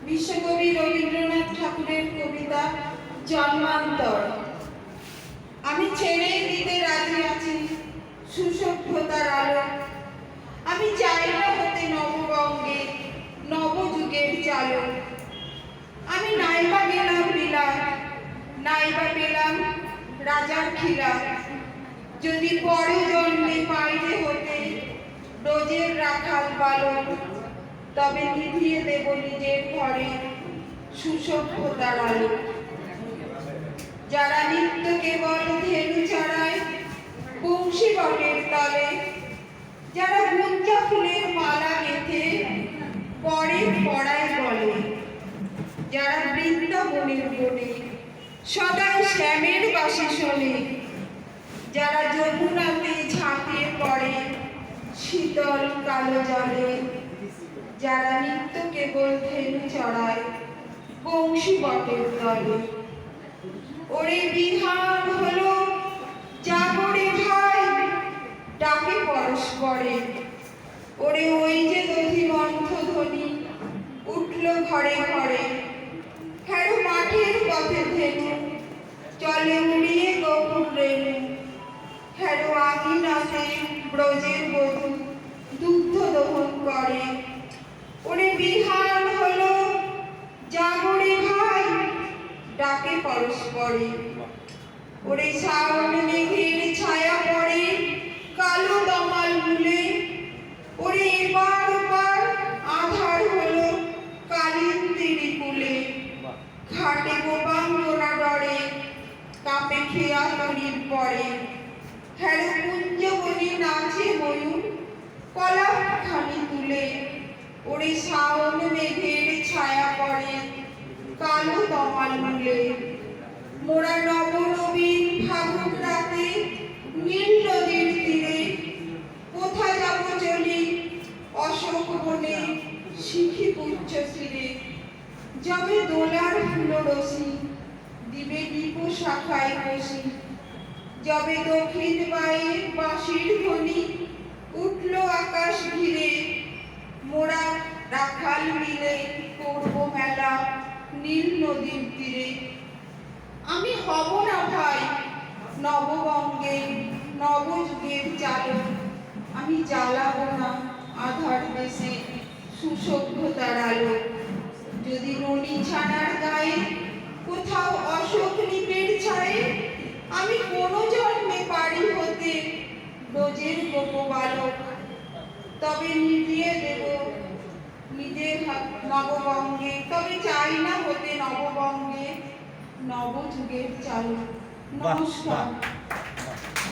বিশ্বকবি রবীন্দ্রনাথ ঠাকুরের কবিতা জন্মান্তর। আমি ছেড়ে দিতে রাজি আছি সুসভ্যতার আলো। আমি চাই না হতে নববঙ্গে নবযুগের চালক। আমি নাইবা গেলাম বিলাত, নাইবা পেলাম রাজার খিলাফ। যদি পর জন্মে পাইতে হতে রোজের রাখাল বালক, তবে নিভিয়ে দেব নিজের ঘরে সুসভ্যতার আলো। যারা নিত্য কেবল ধেনু চড়ায় বংশী বটের তলে, যারা গুঞ্জা ফুলের মালা গেঁথে পরে পড়ায় বলে, যারা বৃন্দাবনের বনে সদাই শ্যামের বাসি শোনে, যারা যমুনাতে ঝাঁপিয়ে পড়ে শীতল কালো জলে, যারা নিত্য কেবল ধেনু চড়ায় বংশী বটের তলে। ওরে বিহান হলো জাগরে ভাই, ডাকে পরস্পরে। ওরে ওই যে দধিমন্থ ধ্বনি উঠল ঘরে ঘরে। হ্যাঁ মাঠের পথে ধেনু চলে উড়িয়ে গোকুল রেণু। হ্যাঁ আঙিনাতে ব্রজের বধূ দুগ্ধ দহন করে। ওরে বিহান হলো জাগরে ভাই, ডাকে পরস্পরে। ওরে শ্রাবণ মেঘের ছায়া পড়ে কালো দামাল মূলে। ওরে এবার ওপার আধার হলো কালিন্দির কুলে। ঘাটে গোপাঙ্গনা ডরে কাঁপে খেয়া তরির পরে। হ্যাঁ কুঞ্জবনে নাচে ময়ূর কলা খানি তুলে। ওরে শ্রাবণ মেঘের ছায়া পড়ে কালো দামাল মূলে। মোরা নবনবীন ফাগুন রাতে নীল নদীর তীরে। কোথা যাব চলি অশোক বনে শিখি পুচ্ছ শিরে। যাবে দোলার ফুলরসি দিবে দীপ শাখায় বসি। যাবে দক্ষিণ বায়ে বাঁশির ধ্বনি উঠল আকাশ ঘিরে। মোরা রাখাল মিলে করব মেলা নীল নদীর তীরে। আমি হব না ভাই নববঙ্গে নবযুগের চালক। আমি জ্বালাবো না আধার দেশে সুসভ্যতার আলো। যদি ননি ছানার গায়ে কোথাও অশোক নিপের ছায়ে, আমি কোনো জন্মে পারি হতে রোজের গোপবালক, তবে নিভিয়ে দেব নিজের নববঙ্গে। তবে চাই না হতে নববঙ্গে নবযুগের চালক। নমস্কার।